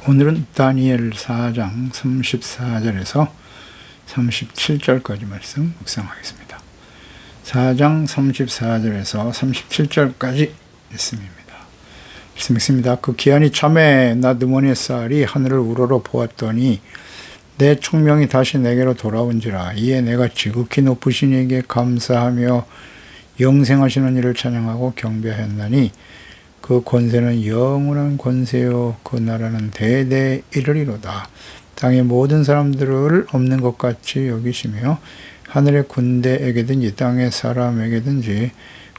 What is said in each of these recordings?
오늘은 다니엘 4장 34절에서 37절까지 말씀 묵상하겠습니다. 4장 34절에서 37절까지 말씀입니다. 말씀 읽습니다. 그 기한이 참에 나드모네살이 하늘을 우러러 보았더니 내 총명이 다시 내게로 돌아온지라. 이에 내가 지극히 높으신 이에게 감사하며 영생하시는 이를 찬양하고 경배하였나니 그 권세는 영원한 권세요 그 나라는 대대 이르리로다. 땅의 모든 사람들을 없는 것 같이 여기시며 하늘의 군대에게든지 땅의 사람에게든지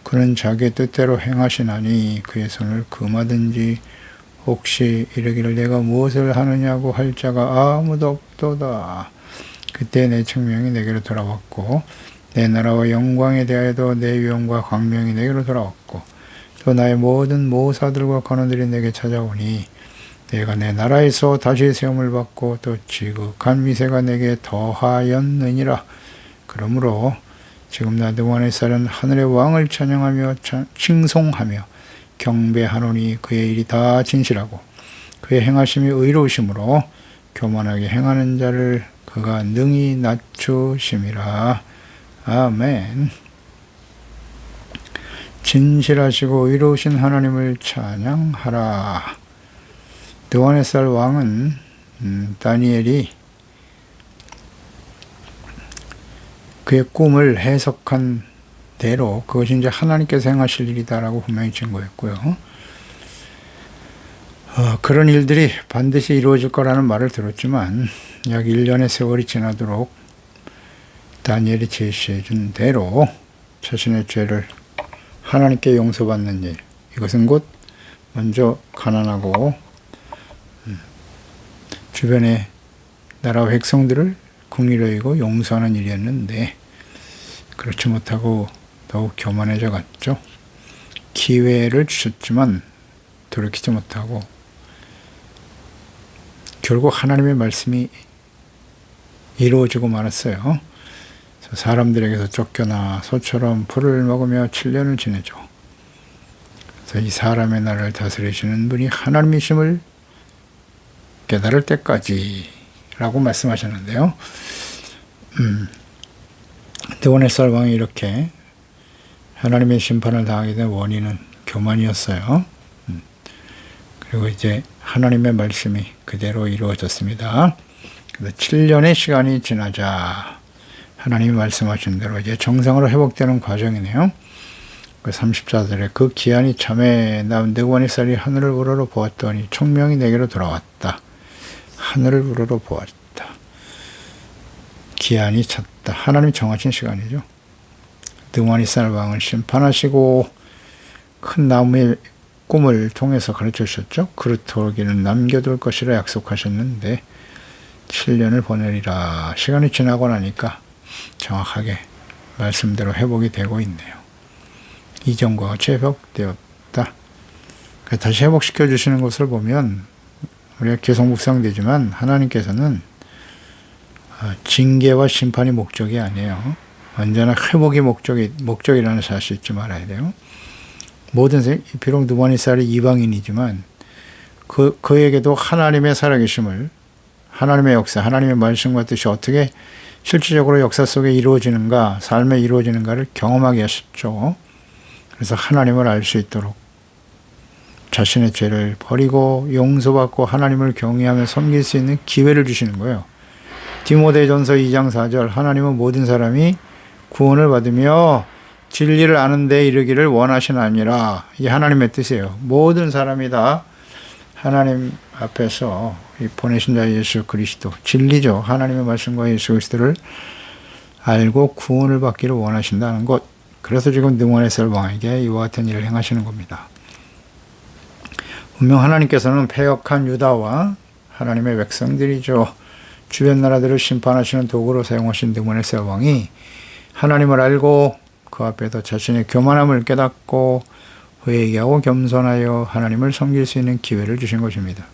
그는 자기의 뜻대로 행하시나니 그의 손을 금하든지 혹시 이르기를 내가 무엇을 하느냐고 할 자가 아무도 없도다. 그때 내 청명이 내게로 돌아왔고 내 나라와 영광에 대하여도 내 위엄과 광명이 내게로 돌아왔고 또 나의 모든 모사들과 관원들이 내게 찾아오니 내가 내 나라에서 다시 세움을 받고 또 지극한 미세가 내게 더하였느니라. 그러므로 지금 나드모네살은 하늘의 왕을 찬양하며 칭송하며 경배하노니 그의 일이 다 진실하고 그의 행하심이 의로우심으로 교만하게 행하는 자를 그가 능히 낮추심이라. 아멘. 진실하시고 의로우신 하나님을 찬양하라. 드모네살 왕은 다니엘이 그의 꿈을 해석한 대로 그것이 이제 하나님께서 행하실 일이다라고 분명히 증거했고요. 그런 일들이 반드시 이루어질 거라는 말을 들었지만 약 1년의 세월이 지나도록 다니엘이 제시해 준 대로 자신의 죄를 하나님께 용서받는 일, 이것은 곧 먼저 가난하고 주변의 나라와 백성들을 긍휼히 여기고 용서하는 일이었는데 그렇지 못하고 더욱 교만해져 갔죠. 기회를 주셨지만 돌이키지 못하고 결국 하나님의 말씀이 이루어지고 말았어요. 사람들에게서 쫓겨나 소처럼 풀을 먹으며 7년을 지내죠. 그래서 이 사람의 나라를 다스리시는 분이 하나님이심을 깨달을 때까지 라고 말씀하셨는데요. 드모네살 왕이 이렇게 하나님의 심판을 당하게 된 원인은 교만이었어요. 그리고 이제 하나님의 말씀이 그대로 이루어졌습니다. 그래서 7년의 시간이 지나자 하나님이 말씀하신 대로 이제 정상으로 회복되는 과정이네요. 그 30절에 그 기한이 참에 나드모네살이 하늘을 우러러 보았더니 총명이 내게로 돌아왔다. 하늘을 우러러 보았다. 기한이 찼다. 하나님이 정하신 시간이죠. 드모네살 왕을 심판하시고 큰 나무의 꿈을 통해서 가르쳐 주셨죠. 그루터기는 남겨둘 것이라 약속하셨는데 7년을 보내리라. 시간이 지나고 나니까 정확하게 말씀대로 회복이 되고 있네요. 이전과 같이 회복되었다. 다시 회복시켜 주시는 것을 보면 우리가 계속 묵상되지만 하나님께서는 징계와 심판이 목적이 아니에요. 언제나 회복이 목적이라는 사실 잊지 말아야 돼요. 모든 비록 드모네살이 이방인이지만 그에게도 하나님의 살아계심을 하나님의 역사, 하나님의 말씀과 뜻이 어떻게 실질적으로 역사 속에 이루어지는가, 삶에 이루어지는가를 경험하게 하셨죠. 그래서 하나님을 알 수 있도록 자신의 죄를 버리고 용서받고 하나님을 경외하며 섬길 수 있는 기회를 주시는 거예요. 디모데전서 2장 4절 하나님은 모든 사람이 구원을 받으며 진리를 아는 데 이르기를 원하시나니라. 이게 하나님의 뜻이에요. 모든 사람이 다 하나님 앞에서 보내신 자 예수 그리스도, 진리죠. 하나님의 말씀과 예수 그리스도를 알고 구원을 받기를 원하신다는 것. 그래서 지금 드모네살 왕에게 이와 같은 일을 행하시는 겁니다. 분명 하나님께서는 패역한 유다와 하나님의 백성들이죠. 주변 나라들을 심판하시는 도구로 사용하신 드모네살 왕이 하나님을 알고 그 앞에서 자신의 교만함을 깨닫고 회개하고 겸손하여 하나님을 섬길 수 있는 기회를 주신 것입니다.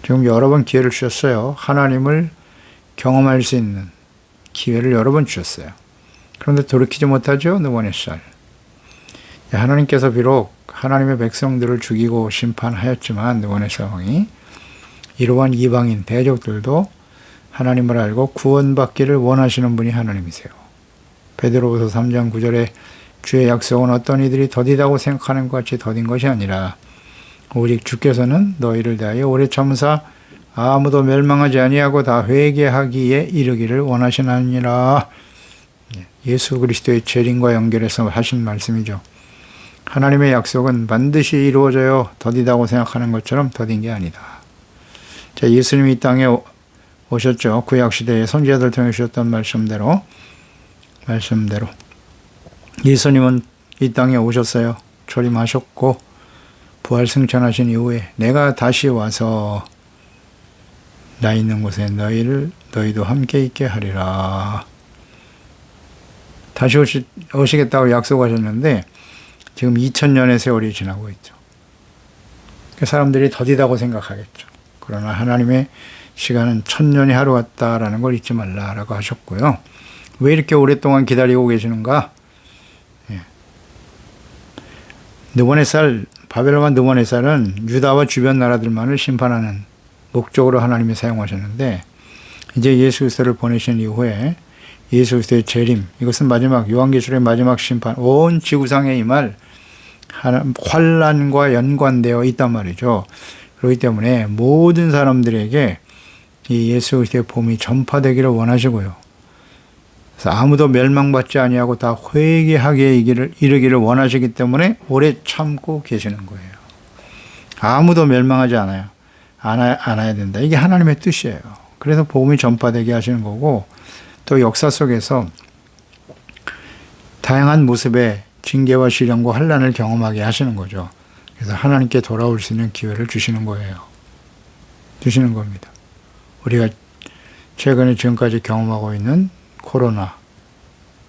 지금 여러 번 기회를 주셨어요. 하나님을 경험할 수 있는 기회를 여러 번 주셨어요. 그런데 돌이키지 못하죠. 드모네살. 하나님께서 비록 하나님의 백성들을 죽이고 심판하였지만 드모네살 왕이 이러한 이방인 대적들도 하나님을 알고 구원받기를 원하시는 분이 하나님이세요. 베드로후서 3장 9절에 주의 약속은 어떤 이들이 더디다고 생각하는 것 같이 더딘 것이 아니라 오직 주께서는 너희를 대하여 오래 참으사 아무도 멸망하지 아니하고 다 회개하기에 이르기를 원하시나니라. 예수 그리스도의 재림과 연결해서 하신 말씀이죠. 하나님의 약속은 반드시 이루어져요. 더디다고 생각하는 것처럼 더딘 게 아니다. 자, 예수님이 이 땅에 오셨죠. 구약시대에 선지자들 통해 주셨던 말씀대로 예수님은 이 땅에 오셨어요. 초림하셨고 부활 승천하신 이후에 내가 다시 와서 나 있는 곳에 너희도 함께 있게 하리라. 다시 오시겠다고 약속하셨는데 지금 2000년의 세월이 지나고 있죠. 사람들이 더디다고 생각하겠죠. 그러나 하나님의 시간은 1000년이 하루 같다라는 걸 잊지 말라라고 하셨고요. 왜 이렇게 오랫동안 기다리고 계시는가? 바벨론과 느부갓네살은 유다와 주변 나라들만을 심판하는 목적으로 하나님이 사용하셨는데 이제 예수 그리스도를 보내신 이후에 예수 그리스도의 재림, 이것은 마지막 요한계시록의 마지막 심판, 온 지구상에 임할 환란과 연관되어 있단 말이죠. 그렇기 때문에 모든 사람들에게 이 예수 그리스도의 복음이 전파되기를 원하시고요. 그래서 아무도 멸망받지 아니하고 다 회개하게 이르기를 원하시기 때문에 오래 참고 계시는 거예요. 아무도 멸망하지 않아야 된다. 이게 하나님의 뜻이에요. 그래서 복음이 전파되게 하시는 거고, 또 역사 속에서 다양한 모습의 징계와 시련과 환난을 경험하게 하시는 거죠. 그래서 하나님께 돌아올 수 있는 기회를 주시는 거예요. 주시는 겁니다. 우리가 최근에 지금까지 경험하고 있는 코로나,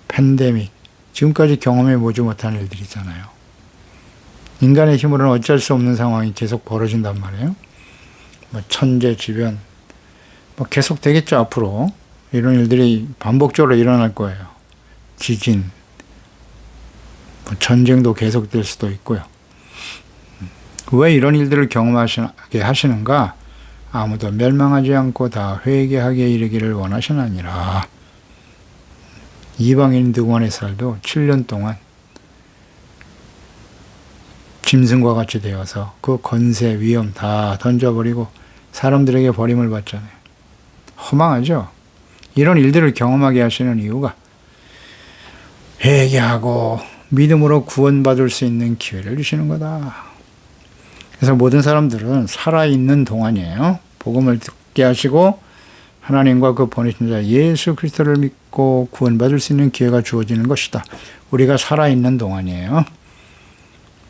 팬데믹, 지금까지 경험해 보지 못한 일들이 있잖아요. 인간의 힘으로는 어쩔 수 없는 상황이 계속 벌어진단 말이에요. 천재지변, 계속 되겠죠, 앞으로. 이런 일들이 반복적으로 일어날 거예요. 지진, 전쟁도 계속될 수도 있고요. 왜 이런 일들을 경험하게 하시는가? 아무도 멸망하지 않고 다 회개하게 이르기를 원하시나니라. 이방인 느부갓네살도 7년 동안 짐승과 같이 되어서 그 권세, 위엄 다 던져버리고 사람들에게 버림을 받잖아요. 허망하죠? 이런 일들을 경험하게 하시는 이유가 회개하고 믿음으로 구원받을 수 있는 기회를 주시는 거다. 그래서 모든 사람들은 살아있는 동안이에요. 복음을 듣게 하시고 하나님과 그 보내신 자 예수 그리스도를 믿고 구원받을 수 있는 기회가 주어지는 것이다. 우리가 살아있는 동안이에요.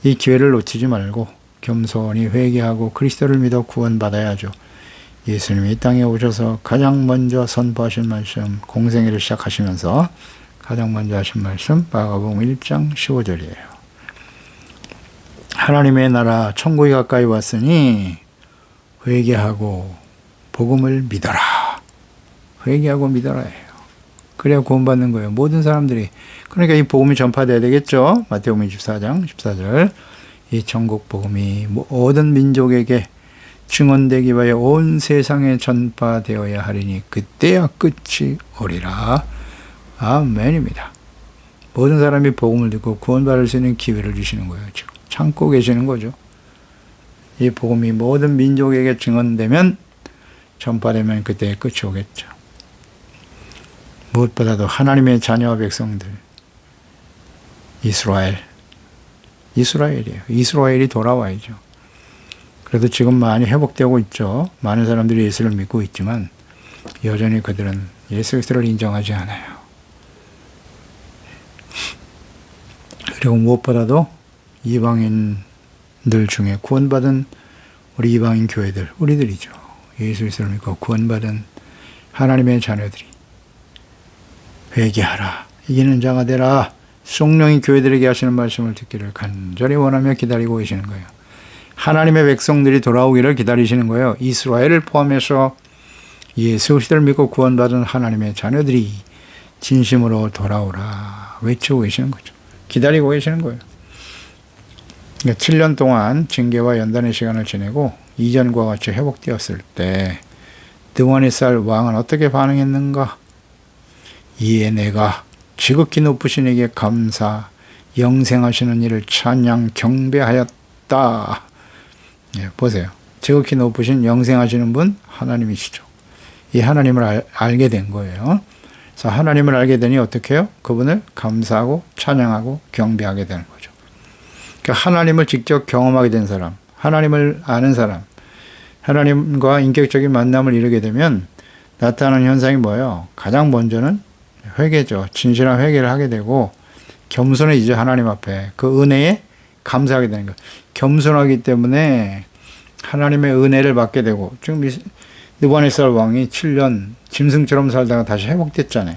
이 기회를 놓치지 말고 겸손히 회개하고 그리스도를 믿어 구원받아야죠. 예수님이 이 땅에 오셔서 가장 먼저 선포하신 말씀, 공생애를 시작하시면서 가장 먼저 하신 말씀, 마가복음 1장 15절이에요. 하나님의 나라 천국이 가까이 왔으니 회개하고 복음을 믿어라. 회개하고 믿어라 해요. 그래야 구원받는 거예요. 모든 사람들이. 그러니까 이 복음이 전파돼야 되겠죠. 마태복음 24장 14절. 이 천국 복음이 모든 민족에게 증언되기 위하여 온 세상에 전파되어야 하리니 그때야 끝이 오리라. 아멘입니다. 모든 사람이 복음을 듣고 구원받을 수 있는 기회를 주시는 거예요. 지금 참고 계시는 거죠. 이 복음이 모든 민족에게 증언되면, 전파되면 그때의 끝이 오겠죠. 무엇보다도 하나님의 자녀와 백성들, 이스라엘이에요. 이스라엘이 돌아와야죠. 그래도 지금 많이 회복되고 있죠. 많은 사람들이 예수를 믿고 있지만 여전히 그들은 예수 그리스도를 인정하지 않아요. 그리고 무엇보다도 이방인들 중에 구원받은 우리 이방인 교회들, 우리들이죠. 예수 그리스도를 믿고 구원받은 하나님의 자녀들이 회개하라, 이기는 자가 되라, 성령이 교회들에게 하시는 말씀을 듣기를 간절히 원하며 기다리고 계시는 거예요. 하나님의 백성들이 돌아오기를 기다리시는 거예요. 이스라엘을 포함해서 예수 그리스도를 믿고 구원받은 하나님의 자녀들이 진심으로 돌아오라 외치고 계시는 거죠. 기다리고 계시는 거예요. 7년 동안 징계와 연단의 시간을 지내고 이전과 같이 회복되었을 때 느와네살 왕은 어떻게 반응했는가? 이에 내가 지극히 높으신 이에게 감사 영생하시는 이를 찬양 경배하였다. 예, 보세요. 지극히 높으신 영생하시는 분 하나님이시죠. 이 하나님을 알게 된 거예요. 그래서 하나님을 알게 되니 어떻게 해요? 그분을 감사하고 찬양하고 경배하게 되는 거죠. 그러니까 하나님을 직접 경험하게 된 사람, 하나님을 아는 사람, 하나님과 인격적인 만남을 이루게 되면 나타나는 현상이 뭐예요? 가장 먼저는 회개죠. 진실한 회개를 하게 되고 겸손해지죠. 하나님 앞에. 그 은혜에 감사하게 되는 거예요. 겸손하기 때문에 하나님의 은혜를 받게 되고 지금 느부갓네살 왕이 7년 짐승처럼 살다가 다시 회복됐잖아요.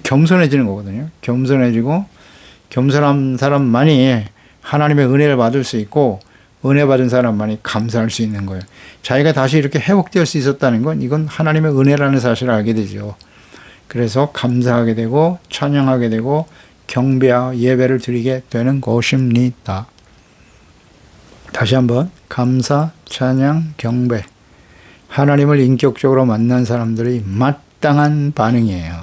겸손해지는 거거든요. 겸손해지고 겸손한 사람만이 하나님의 은혜를 받을 수 있고 은혜 받은 사람만이 감사할 수 있는 거예요. 자기가 다시 이렇게 회복될 수 있었다는 건 이건 하나님의 은혜라는 사실을 알게 되죠. 그래서 감사하게 되고 찬양하게 되고 경배와 예배를 드리게 되는 것입니다. 다시 한번 감사, 찬양, 경배. 하나님을 인격적으로 만난 사람들이 마땅한 반응이에요.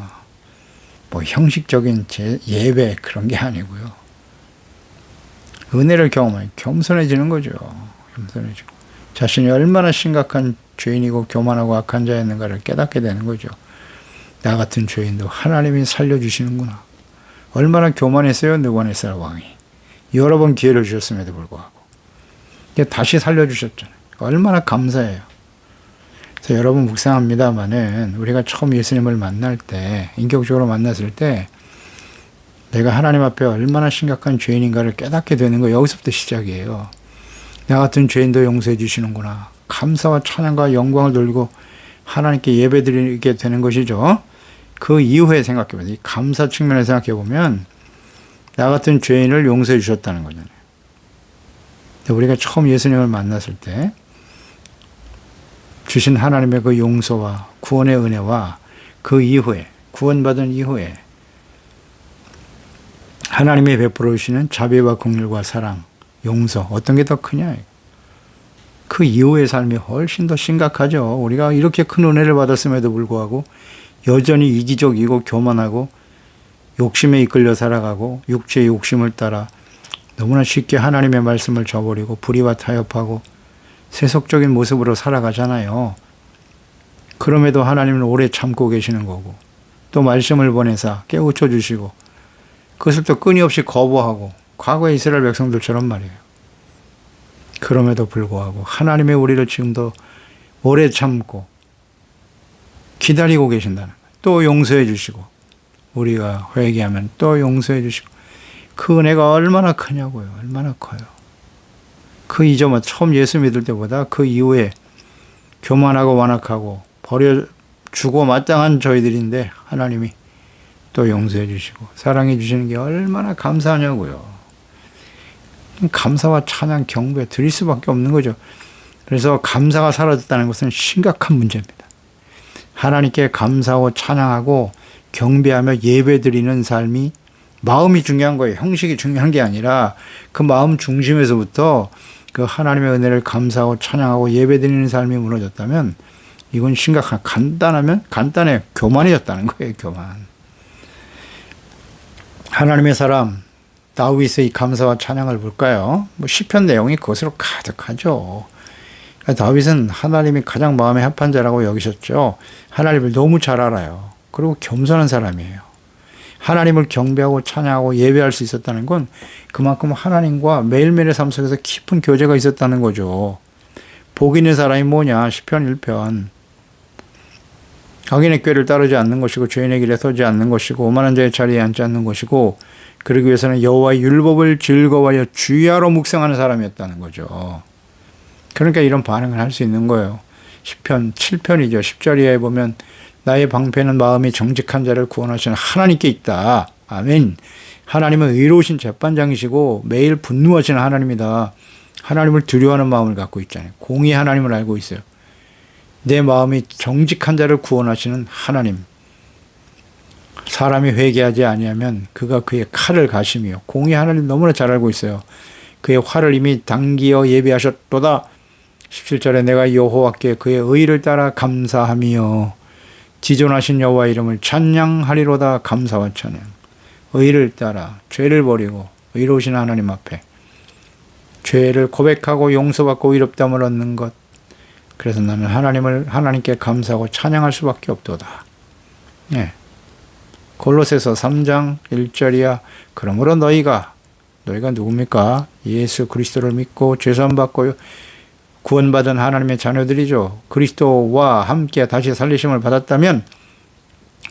뭐 형식적인 예배 그런 게 아니고요. 은혜를 경험하니 겸손해지는 거죠. 겸손해지고 자신이 얼마나 심각한 죄인이고 교만하고 악한 자였는가를 깨닫게 되는 거죠. 나 같은 죄인도 하나님이 살려주시는구나. 얼마나 교만했어요. 느부갓네살 왕이. 여러 번 기회를 주셨음에도 불구하고 다시 살려주셨잖아요. 얼마나 감사해요. 그래서 여러분 묵상합니다마는 우리가 처음 예수님을 만날 때 인격적으로 만났을 때 내가 하나님 앞에 얼마나 심각한 죄인인가를 깨닫게 되는 거 여기서부터 시작이에요. 나 같은 죄인도 용서해 주시는구나. 감사와 찬양과 영광을 돌리고 하나님께 예배드리게 되는 것이죠. 그 이후에 생각해 보세요. 감사 측면에 생각해 보면 나 같은 죄인을 용서해 주셨다는 거잖아요. 우리가 처음 예수님을 만났을 때 주신 하나님의 그 용서와 구원의 은혜와 그 이후에 구원받은 이후에 하나님이 베풀어 주시는 자비와 긍휼과 사랑, 용서 어떤 게 더 크냐? 그 이후의 삶이 훨씬 더 심각하죠. 우리가 이렇게 큰 은혜를 받았음에도 불구하고 여전히 이기적이고 교만하고 욕심에 이끌려 살아가고 육체의 욕심을 따라 너무나 쉽게 하나님의 말씀을 저버리고 불의와 타협하고 세속적인 모습으로 살아가잖아요. 그럼에도 하나님은 오래 참고 계시는 거고 또 말씀을 보내사 깨우쳐 주시고 그것을 또 끊임없이 거부하고 과거의 이스라엘 백성들처럼 말이에요. 그럼에도 불구하고 하나님의 우리를 지금도 오래 참고 기다리고 계신다는 거예요. 또 용서해 주시고 우리가 회개하면 또 용서해 주시고 그 은혜가 얼마나 크냐고요. 얼마나 커요. 그 이전만 처음 예수 믿을 때보다 그 이후에 교만하고 완악하고 버려주고 마땅한 저희들인데 하나님이 또 용서해 주시고 사랑해 주시는 게 얼마나 감사하냐고요. 감사와 찬양 경배 드릴 수밖에 없는 거죠. 그래서 감사가 사라졌다는 것은 심각한 문제입니다. 하나님께 감사하고 찬양하고 경배하며 예배드리는 삶이 마음이 중요한 거예요. 형식이 중요한 게 아니라 그 마음 중심에서부터 그 하나님의 은혜를 감사하고 찬양하고 예배드리는 삶이 무너졌다면 이건 심각한 간단해 교만해졌다는 거예요. 교만. 하나님의 사람 다윗의 이 감사와 찬양을 볼까요? 시편 내용이 그것으로 가득하죠. 다윗은 하나님이 가장 마음에 합한 자라고 여기셨죠. 하나님을 너무 잘 알아요. 그리고 겸손한 사람이에요. 하나님을 경배하고 찬양하고 예배할 수 있었다는 건 그만큼 하나님과 매일매일의 삶 속에서 깊은 교제가 있었다는 거죠. 복 있는 사람이 뭐냐? 시편 1편. 악인의 꾀를 따르지 않는 것이고 죄인의 길에 서지 않는 것이고 오만한 자의 자리에 앉지 않는 것이고 그러기 위해서는 여호와의 율법을 즐거워하여 주야로 묵상하는 사람이었다는 거죠. 그러니까 이런 반응을 할 수 있는 거예요. 시편 7편이죠. 10절 이하에 보면 나의 방패는 마음이 정직한 자를 구원하시는 하나님께 있다. 아멘. 하나님은 의로우신 재판장이시고 매일 분노하시는 하나님이다. 하나님을 두려워하는 마음을 갖고 있잖아요. 공의 하나님을 알고 있어요. 내 마음이 정직한 자를 구원하시는 하나님. 사람이 회개하지 아니하면 그가 그의 칼을 가시며 공의 하나님 너무나 잘 알고 있어요. 그의 활을 이미 당기어 예비하셨도다. 17절에 내가 여호와께 그의 의를 따라 감사하며 지존하신 여호와 이름을 찬양하리로다. 감사와 찬양. 의를 따라 죄를 버리고 의로우신 하나님 앞에 죄를 고백하고 용서받고 의롭다함을 얻는 것. 그래서 나는 하나님께 감사하고 찬양할 수밖에 없도다. 예. 골로새서 3장 1절이야. 그러므로 너희가 누굽니까? 예수 그리스도를 믿고 죄사함 받고 구원받은 하나님의 자녀들이죠. 그리스도와 함께 다시 살리심을 받았다면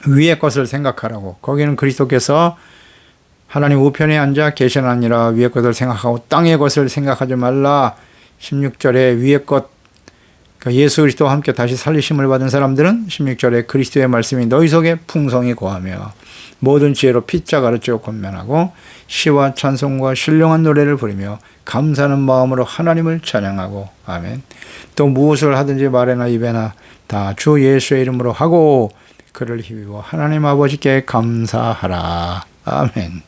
위의 것을 생각하라고. 거기는 그리스도께서 하나님 우편에 앉아 계시나니라. 위의 것을 생각하고 땅의 것을 생각하지 말라. 16절에 위의 것, 그러니까 예수 그리스도와 함께 다시 살리심을 받은 사람들은 16절에 그리스도의 말씀이 너희 속에 풍성히 거하며 모든 지혜로 피자 가르치고 권면하고 시와 찬송과 신령한 노래를 부르며 감사하는 마음으로 하나님을 찬양하고. 아멘. 또 무엇을 하든지 말에나 입에나 다 주 예수의 이름으로 하고 그를 힘입어 하나님 아버지께 감사하라. 아멘.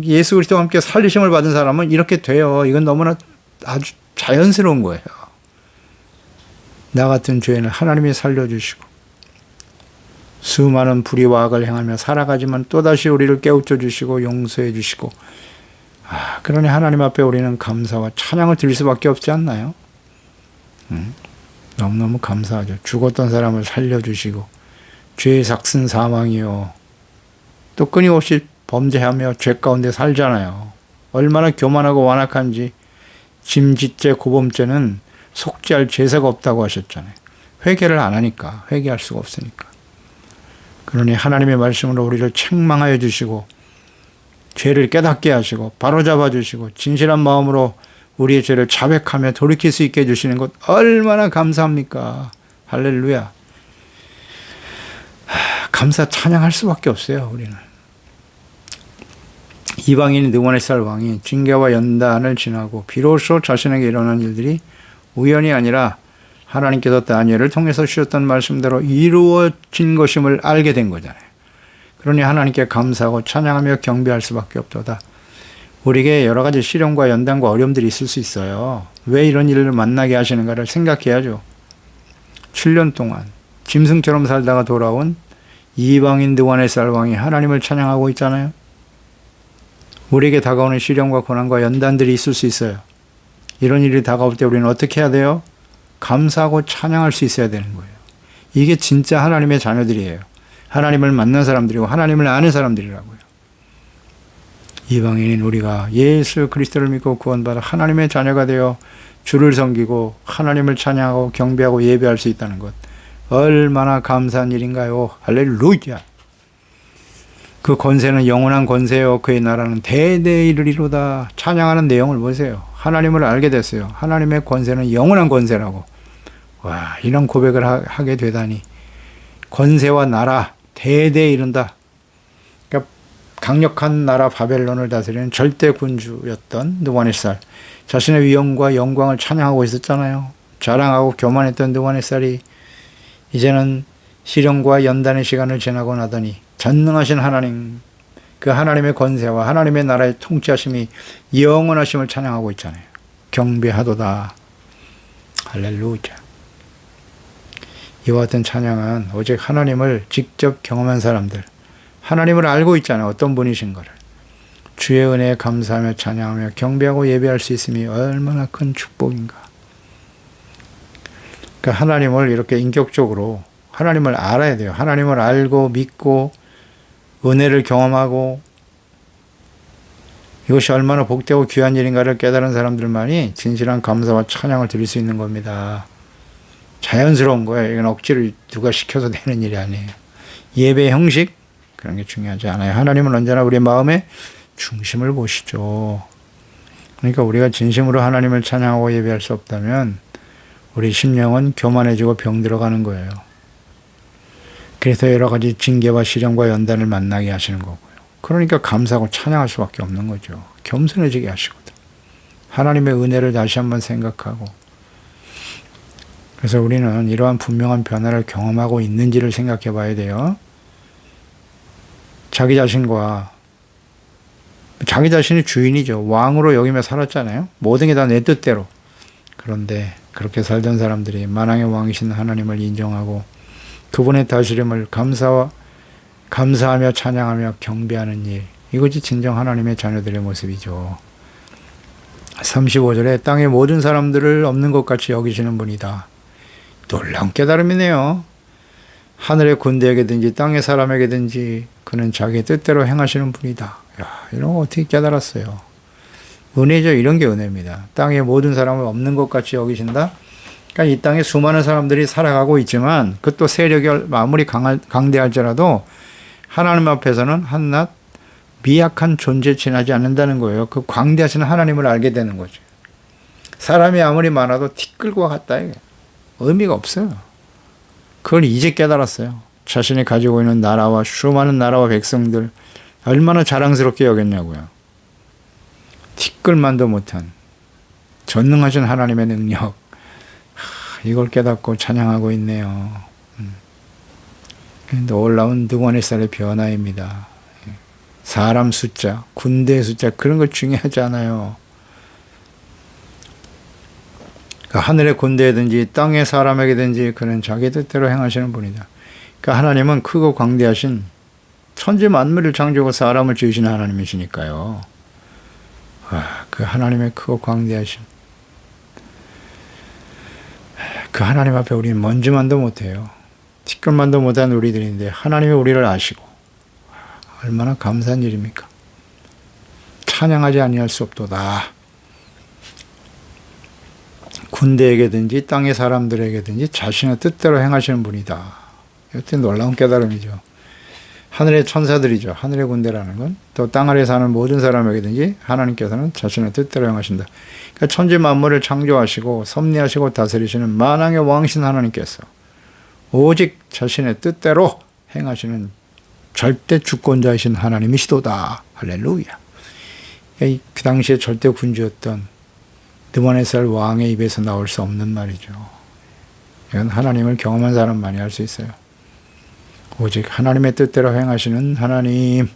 예수 그리스도와 함께 살리심을 받은 사람은 이렇게 돼요. 이건 너무나 아주 자연스러운 거예요. 나 같은 죄인을 하나님이 살려주시고 수많은 불의와 악을 행하며 살아가지만 또다시 우리를 깨우쳐 주시고 용서해 주시고, 그러니 하나님 앞에 우리는 감사와 찬양을 드릴 수밖에 없지 않나요? 너무너무 감사하죠. 죽었던 사람을 살려주시고 죄의 삭슨 사망이요, 또 끊임없이 범죄하며 죄 가운데 살잖아요. 얼마나 교만하고 완악한지. 짐짓죄 고범죄는 속죄할 제사가 없다고 하셨잖아요. 회개를 안 하니까, 회개할 수가 없으니까. 그러니 하나님의 말씀으로 우리를 책망하여 주시고 죄를 깨닫게 하시고 바로잡아 주시고 진실한 마음으로 우리의 죄를 자백하며 돌이킬 수 있게 해주시는 것 얼마나 감사합니까? 할렐루야. 감사 찬양할 수밖에 없어요. 우리는 이방인 느부갓네살 왕이 징계와 연단을 지나고 비로소 자신에게 일어난 일들이 우연이 아니라 하나님께서 다니엘을 통해서 주셨던 말씀대로 이루어진 것임을 알게 된 거잖아요. 그러니 하나님께 감사하고 찬양하며 경배할 수밖에 없도다. 우리에게 여러 가지 시련과 연단과 어려움들이 있을 수 있어요. 왜 이런 일을 만나게 하시는가를 생각해야죠. 7년 동안 짐승처럼 살다가 돌아온 이방인 느부갓네살 왕이 하나님을 찬양하고 있잖아요. 우리에게 다가오는 시련과 고난과 연단들이 있을 수 있어요. 이런 일이 다가올 때 우리는 어떻게 해야 돼요? 감사하고 찬양할 수 있어야 되는 거예요. 이게 진짜 하나님의 자녀들이에요. 하나님을 만난 사람들이고 하나님을 아는 사람들이라고요. 이방인인 우리가 예수 그리스도를 믿고 구원받아 하나님의 자녀가 되어 주를 섬기고 하나님을 찬양하고 경배하고 예배할 수 있다는 것 얼마나 감사한 일인가요? 할렐루야. 그 권세는 영원한 권세요. 그의 나라는 대대에 이르리로다. 찬양하는 내용을 보세요. 하나님을 알게 됐어요. 하나님의 권세는 영원한 권세라고. 와, 이런 고백을 하게 되다니. 권세와 나라 대대에 이른다. 그러니까 강력한 나라 바벨론을 다스리는 절대 군주였던 느부갓네살, 자신의 위엄과 영광을 찬양하고 있었잖아요. 자랑하고 교만했던 느부갓네살이 이제는 시련과 연단의 시간을 지나고 나더니 전능하신 하나님, 그 하나님의 권세와 하나님의 나라의 통치하심이 영원하심을 찬양하고 있잖아요. 경배하도다. 할렐루야. 이와 같은 찬양은 오직 하나님을 직접 경험한 사람들, 하나님을 알고 있잖아요. 어떤 분이신 거를. 주의 은혜에 감사하며 찬양하며 경배하고 예배할 수 있음이 얼마나 큰 축복인가. 그러니까 하나님을 이렇게 인격적으로 하나님을 알아야 돼요. 하나님을 알고 믿고 은혜를 경험하고 이것이 얼마나 복되고 귀한 일인가를 깨달은 사람들만이 진실한 감사와 찬양을 드릴 수 있는 겁니다. 자연스러운 거예요. 이건 억지로 누가 시켜서 되는 일이 아니에요. 예배 형식 그런 게 중요하지 않아요. 하나님은 언제나 우리의 마음의 중심을 보시죠. 그러니까 우리가 진심으로 하나님을 찬양하고 예배할 수 없다면 우리 심령은 교만해지고 병들어가는 거예요. 그래서 여러 가지 징계와 시련과 연단을 만나게 하시는 거고요. 그러니까 감사하고 찬양할 수밖에 없는 거죠. 겸손해지게 하시거든. 하나님의 은혜를 다시 한번 생각하고, 그래서 우리는 이러한 분명한 변화를 경험하고 있는지를 생각해 봐야 돼요. 자기 자신이 주인이죠. 왕으로 여기며 살았잖아요. 모든 게 다 내 뜻대로. 그런데 그렇게 살던 사람들이 만왕의 왕이신 하나님을 인정하고 그분의 다스림을 감사하며 찬양하며 경배하는 일, 이것이 진정 하나님의 자녀들의 모습이죠. 35절에 땅의 모든 사람들을 없는 것 같이 여기시는 분이다. 놀라운 깨달음이네요. 하늘의 군대에게든지 땅의 사람에게든지 그는 자기 뜻대로 행하시는 분이다. 야, 이런 거 어떻게 깨달았어요? 은혜죠. 이런 게 은혜입니다. 땅의 모든 사람을 없는 것 같이 여기신다. 그러니까 이 땅에 수많은 사람들이 살아가고 있지만 그것도 세력이 아무리 강대할지라도 하나님 앞에서는 한낱 미약한 존재에 지나지 않는다는 거예요. 그 광대하신 하나님을 알게 되는 거죠. 사람이 아무리 많아도 티끌과 같다. 이게 의미가 없어요. 그걸 이제 깨달았어요. 자신이 가지고 있는 나라와 수많은 나라와 백성들 얼마나 자랑스럽게 여겼냐고요. 티끌만도 못한 전능하신 하나님의 능력, 이걸 깨닫고 찬양하고 있네요. 놀라운 느부갓네살의 변화입니다. 사람 숫자, 군대 숫자 그런 거 중요하지 않아요. 하늘의 군대든지 땅의 사람에게든지 그는 자기 뜻대로 행하시는 분이다. 그러니까 하나님은 크고 광대하신 천지 만물을 창조하고 사람을 지으시는 하나님이시니까요. 그 하나님의 크고 광대하신 그 하나님 앞에 우리는 먼지만도 못해요. 티끌만도 못한 우리들인데 하나님이 우리를 아시고 얼마나 감사한 일입니까? 찬양하지 아니할 수 없도다. 군대에게든지 땅의 사람들에게든지 자신의 뜻대로 행하시는 분이다. 이것도 놀라운 깨달음이죠. 하늘의 천사들이죠. 하늘의 군대라는 건 또 땅 아래 사는 모든 사람에게든지 하나님께서는 자신의 뜻대로 행하신다. 그러니까 천지 만물을 창조하시고 섭리하시고 다스리시는 만왕의 왕이신 하나님께서 오직 자신의 뜻대로 행하시는 절대 주권자이신 하나님이시도다. 할렐루야. 그 당시에 절대 군주였던 느부갓네살 왕의 입에서 나올 수 없는 말이죠. 이건 하나님을 경험한 사람만이 할 수 있어요. 오직 하나님의 뜻대로 행하시는 하나님,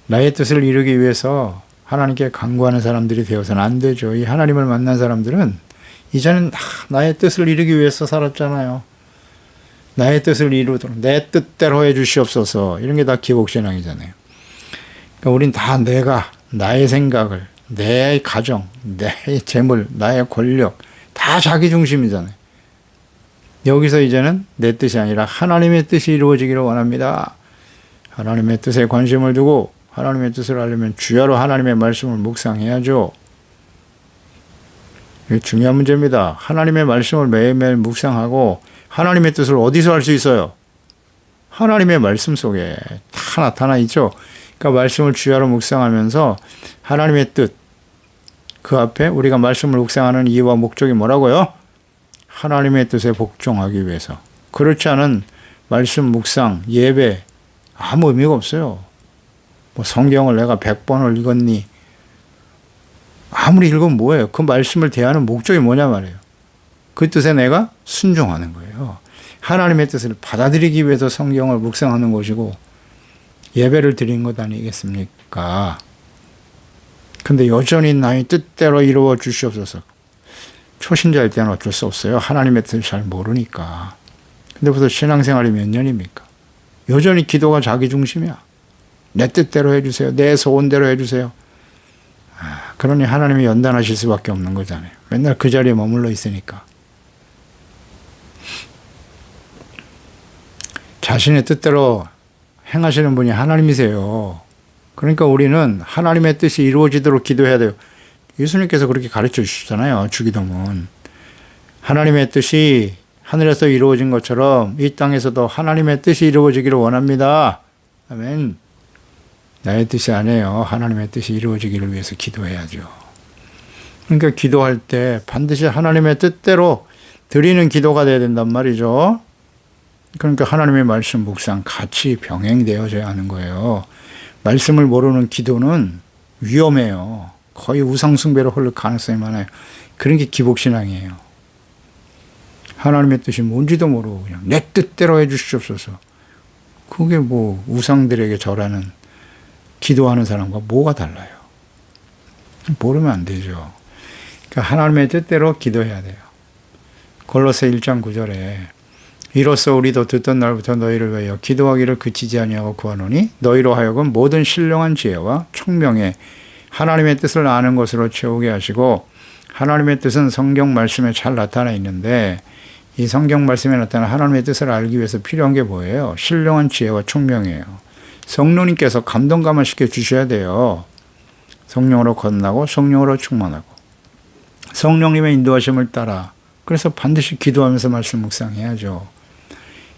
나의 뜻을 이루기 위해서 하나님께 간구하는 사람들이 되어서는 안 되죠. 이 하나님을 만난 사람들은 이제는 나의 뜻을 이루기 위해서 살았잖아요. 나의 뜻을 이루도록 내 뜻대로 해주시옵소서. 이런 게 다 기복신앙이잖아요. 그러니까 우린 다 나의 생각을, 내 가정, 내 재물, 나의 권력 다 자기 중심이잖아요. 여기서 이제는 내 뜻이 아니라 하나님의 뜻이 이루어지기를 원합니다. 하나님의 뜻에 관심을 두고 하나님의 뜻을 알려면 주야로 하나님의 말씀을 묵상해야죠. 이게 중요한 문제입니다. 하나님의 말씀을 매일매일 묵상하고 하나님의 뜻을 어디서 알 수 있어요? 하나님의 말씀 속에 다 나타나 있죠. 그러니까 말씀을 주야로 묵상하면서 하나님의 뜻, 그 앞에 우리가 말씀을 묵상하는 이유와 목적이 뭐라고요? 하나님의 뜻에 복종하기 위해서. 그렇지 않은 말씀 묵상, 예배 아무 의미가 없어요. 뭐 성경을 내가 100번을 읽었니? 아무리 읽으면 뭐예요? 그 말씀을 대하는 목적이 뭐냐 말이에요. 그 뜻에 내가 순종하는 거예요. 하나님의 뜻을 받아들이기 위해서 성경을 묵상하는 것이고 예배를 드린 것 아니겠습니까? 근데 여전히 나의 뜻대로 이루어 주시옵소서. 초신자일 때는 어쩔 수 없어요. 하나님의 뜻을 잘 모르니까. 근데 벌써 신앙생활이 몇 년입니까? 여전히 기도가 자기 중심이야. 내 뜻대로 해주세요. 내 소원대로 해주세요. 그러니 하나님이 연단하실 수밖에 없는 거잖아요. 맨날 그 자리에 머물러 있으니까. 자신의 뜻대로 행하시는 분이 하나님이세요. 그러니까 우리는 하나님의 뜻이 이루어지도록 기도해야 돼요. 예수님께서 그렇게 가르쳐 주시잖아요. 주기도문. 하나님의 뜻이 하늘에서 이루어진 것처럼 이 땅에서도 하나님의 뜻이 이루어지기를 원합니다. 아멘. 나의 뜻이 아니에요. 하나님의 뜻이 이루어지기를 위해서 기도해야죠. 그러니까 기도할 때 반드시 하나님의 뜻대로 드리는 기도가 돼야 된단 말이죠. 그러니까 하나님의 말씀 묵상 같이 병행되어져야 하는 거예요. 말씀을 모르는 기도는 위험해요. 거의 우상숭배로 흘릴 가능성이 많아요. 그런 게 기복신앙이에요. 하나님의 뜻이 뭔지도 모르고 그냥 내 뜻대로 해주시옵소서. 그게 뭐 우상들에게 절하는 기도하는 사람과 뭐가 달라요? 모르면 안 되죠. 그러니까 하나님의 뜻대로 기도해야 돼요. 골로새 1장 9절에 이로써 우리도 듣던 날부터 너희를 위하여 기도하기를 그치지 아니하고 구하노니 너희로 하여금 모든 신령한 지혜와 총명에 하나님의 뜻을 아는 것으로 채우게 하시고, 하나님의 뜻은 성경 말씀에 잘 나타나 있는데 이 성경 말씀에 나타난 하나님의 뜻을 알기 위해서 필요한 게 뭐예요? 신령한 지혜와 총명이에요. 성령님께서 감동 감화시켜 주셔야 돼요. 성령으로 거듭나고 성령으로 충만하고 성령님의 인도하심을 따라, 그래서 반드시 기도하면서 말씀 묵상해야죠.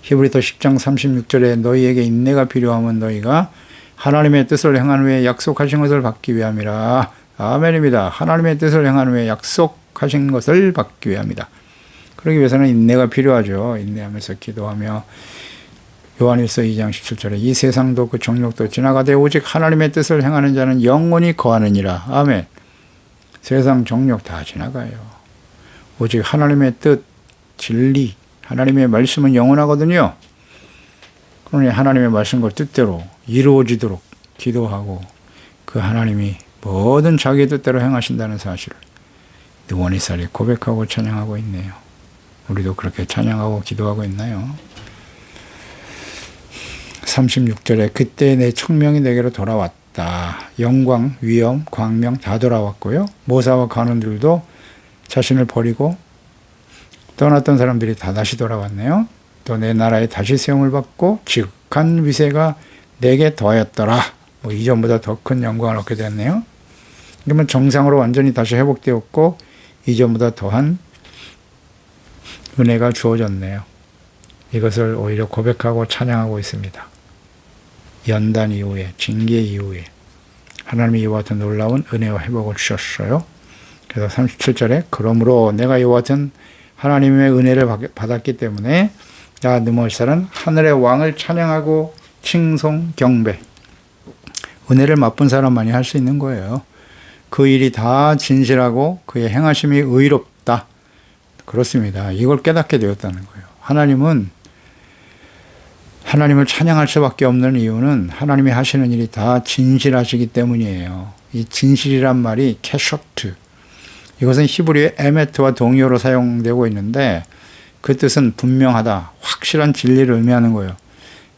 히브리서 10장 36절에 너희에게 인내가 필요하면 너희가 하나님의 뜻을 행한 후에 약속하신 것을 받기 위함이라. 아멘입니다. 하나님의 뜻을 행한 후에 약속하신 것을 받기 위함이다. 그러기 위해서는 인내가 필요하죠. 인내하면서 기도하며, 요한일서 2장 17절에 이 세상도 그 정욕도 지나가되 오직 하나님의 뜻을 행하는 자는 영원히 거하느니라. 아멘. 세상 정욕 다 지나가요. 오직 하나님의 뜻, 진리, 하나님의 말씀은 영원하거든요. 그러니 하나님의 말씀과 뜻대로 이루어지도록 기도하고 그 하나님이 모든 자기 뜻대로 행하신다는 사실을 느워니살이 고백하고 찬양하고 있네요. 우리도 그렇게 찬양하고 기도하고 있나요? 36절에 그때 내 총명이 내게로 돌아왔다. 영광, 위엄, 광명 다 돌아왔고요. 모사와 관원들도 자신을 버리고 떠났던 사람들이 다 다시 돌아왔네요. 또 내 나라에 다시 세움을 받고 지극한 위세가 내게 더하였더라. 이전보다 더 큰 영광을 얻게 됐네요. 그러면 정상으로 완전히 다시 회복되었고 이전보다 더한 은혜가 주어졌네요. 이것을 오히려 고백하고 찬양하고 있습니다. 연단 이후에, 징계 이후에 하나님이 이와 같은 놀라운 은혜와 회복을 주셨어요. 그래서 37절에 그러므로 내가 이와 같은 하나님의 은혜를 받았기 때문에 나 느머살은 하늘의 왕을 찬양하고 칭송 경배. 은혜를 맛본 사람만이 할 수 있는 거예요. 그 일이 다 진실하고 그의 행하심이 의롭다. 그렇습니다. 이걸 깨닫게 되었다는 거예요. 하나님을 찬양할 수밖에 없는 이유는 하나님이 하시는 일이 다 진실하시기 때문이에요. 이 진실이란 말이 캐셔트, 이것은 히브리의 에메트와 동의어로 사용되고 있는데 그 뜻은 분명하다, 확실한 진리를 의미하는 거예요.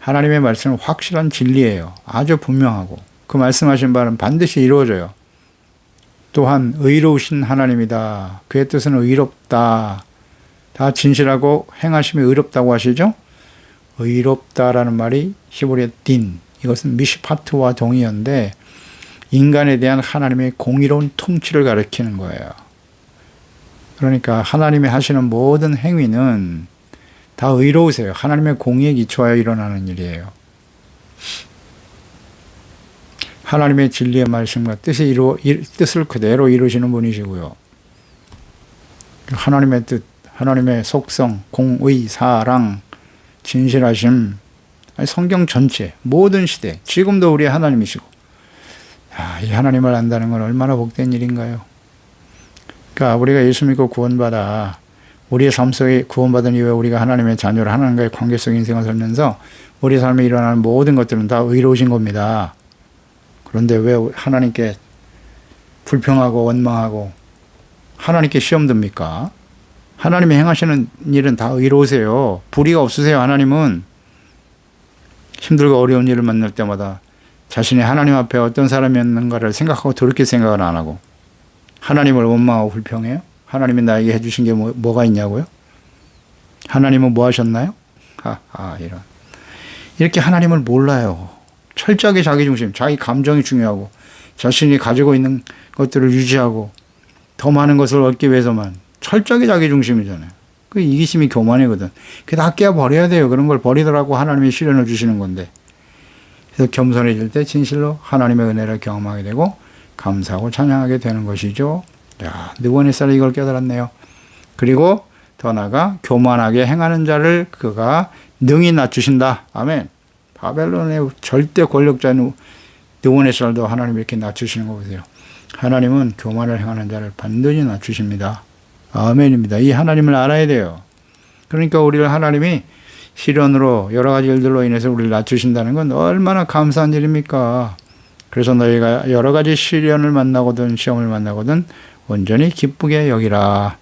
하나님의 말씀은 확실한 진리예요. 아주 분명하고 그 말씀하신 바는 반드시 이루어져요. 또한 의로우신 하나님이다. 그의 뜻은 의롭다. 다 진실하고 행하심이 의롭다고 하시죠? 의롭다라는 말이 히브리의 딘, 이것은 미시파트와 동의어인데 인간에 대한 하나님의 공의로운 통치를 가리키는 거예요. 그러니까 하나님이 하시는 모든 행위는 다 의로우세요. 하나님의 공의에 기초하여 일어나는 일이에요. 하나님의 진리의 말씀과 뜻을 그대로 이루시는 분이시고요. 하나님의 뜻, 하나님의 속성, 공의, 사랑, 진실하심, 성경 전체, 모든 시대, 지금도 우리의 하나님이시고, 이 하나님을 안다는 건 얼마나 복된 일인가요? 그러니까 우리가 예수 믿고 구원받아 우리의 삶 속에 구원받은 이후에 우리가 하나님의 자녀로 하나님과의 관계 속 인생을 살면서 우리 삶에 일어나는 모든 것들은 다 의로우신 겁니다. 그런데 왜 하나님께 불평하고 원망하고 하나님께 시험 듭니까? 하나님이 행하시는 일은 다 의로우세요. 불의가 없으세요. 하나님은 힘들고 어려운 일을 만날 때마다 자신이 하나님 앞에 어떤 사람이었는가를 생각하고 돌이킬 생각을 안 하고 하나님을 원망하고 불평해요? 하나님이 나에게 해주신 게 뭐가 있냐고요? 하나님은 뭐 하셨나요? 이런. 이렇게 하나님을 몰라요. 철저하게 자기중심, 자기 감정이 중요하고 자신이 가지고 있는 것들을 유지하고 더 많은 것을 얻기 위해서만 철저하게 자기중심이잖아요. 그 이기심이 교만이거든. 그게 다 깨버려야 돼요. 그런 걸 버리더라고 하나님이 시련을 주시는 건데. 그래서 겸손해질 때 진실로 하나님의 은혜를 경험하게 되고 감사하고 찬양하게 되는 것이죠. 느부갓네살이 이걸 깨달았네요. 그리고 더 나아가 교만하게 행하는 자를 그가 능히 낮추신다. 아멘. 바벨론의 절대 권력자인 느부갓네살도 하나님이 이렇게 낮추시는 거 보세요. 하나님은 교만을 행하는 자를 반드시 낮추십니다. 아멘입니다. 이 하나님을 알아야 돼요. 그러니까 우리를 하나님이 시련으로 여러 가지 일들로 인해서 우리를 낮추신다는 건 얼마나 감사한 일입니까? 그래서 너희가 여러 가지 시련을 만나거든 시험을 만나거든 온전히 기쁘게 여기라.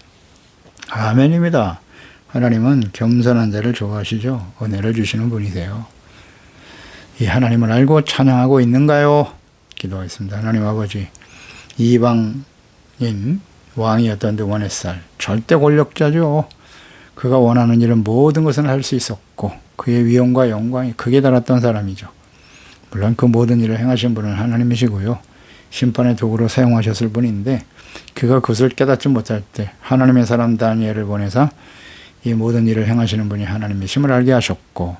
아멘입니다. 하나님은 겸손한 자를 좋아하시죠. 은혜를 주시는 분이세요. 이 하나님을 알고 찬양하고 있는가요? 기도하겠습니다. 하나님 아버지, 이방인 왕이었던 느부갓네살, 절대 권력자죠. 그가 원하는 일은 모든 것을 할 수 있었고 그의 위엄과 영광이 극에 달했던 사람이죠. 물론 그 모든 일을 행하신 분은 하나님이시고요. 심판의 도구로 사용하셨을 분인데 그가 그것을 깨닫지 못할 때 하나님의 사람 다니엘을 보내사 이 모든 일을 행하시는 분이 하나님이심을 알게 하셨고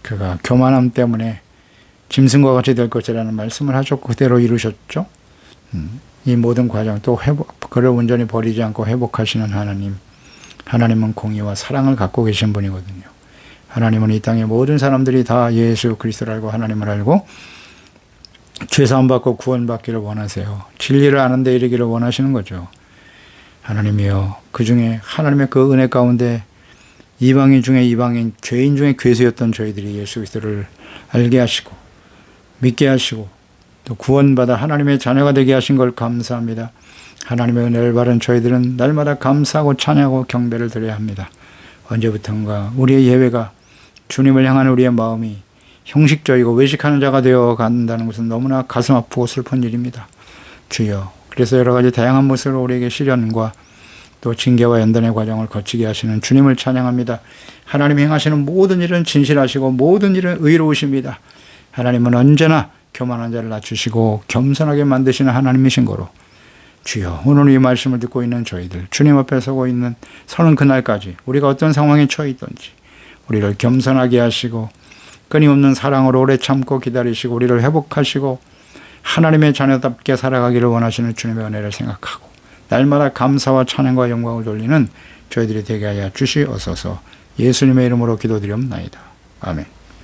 그가 교만함 때문에 짐승과 같이 될 것이라는 말씀을 하셨고 그대로 이루셨죠. 이 모든 과정 또 그를 온전히 버리지 않고 회복하시는 하나님. 하나님은 공의와 사랑을 갖고 계신 분이거든요. 하나님은 이 땅의 모든 사람들이 다 예수 그리스도를 알고 하나님을 알고 죄사함 받고 구원받기를 원하세요. 진리를 아는 데 이르기를 원하시는 거죠. 하나님이여, 그 중에 하나님의 그 은혜 가운데 이방인 중에 이방인, 죄인 중에 괴수였던 저희들이 예수 그리스도를 알게 하시고 믿게 하시고 또 구원받아 하나님의 자녀가 되게 하신 걸 감사합니다. 하나님의 은혜를 받은 저희들은 날마다 감사하고 찬양하고 경배를 드려야 합니다. 언제부턴가 우리의 예배가 주님을 향한 우리의 마음이 형식적이고 외식하는 자가 되어 간다는 것은 너무나 가슴 아프고 슬픈 일입니다. 주여, 그래서 여러 가지 다양한 모습으로 우리에게 시련과 또 징계와 연단의 과정을 거치게 하시는 주님을 찬양합니다. 하나님이 행하시는 모든 일은 진실하시고 모든 일은 의로우십니다. 하나님은 언제나 교만한 자를 낮추시고 겸손하게 만드시는 하나님이신 거로 주여, 오늘 이 말씀을 듣고 있는 저희들, 주님 앞에 서는 그날까지 우리가 어떤 상황에 처해 있든지 우리를 겸손하게 하시고 끊임없는 사랑으로 오래 참고 기다리시고 우리를 회복하시고 하나님의 자녀답게 살아가기를 원하시는 주님의 은혜를 생각하고 날마다 감사와 찬양과 영광을 돌리는 저희들이 되게 하여 주시옵소서. 예수님의 이름으로 기도드리옵나이다. 아멘.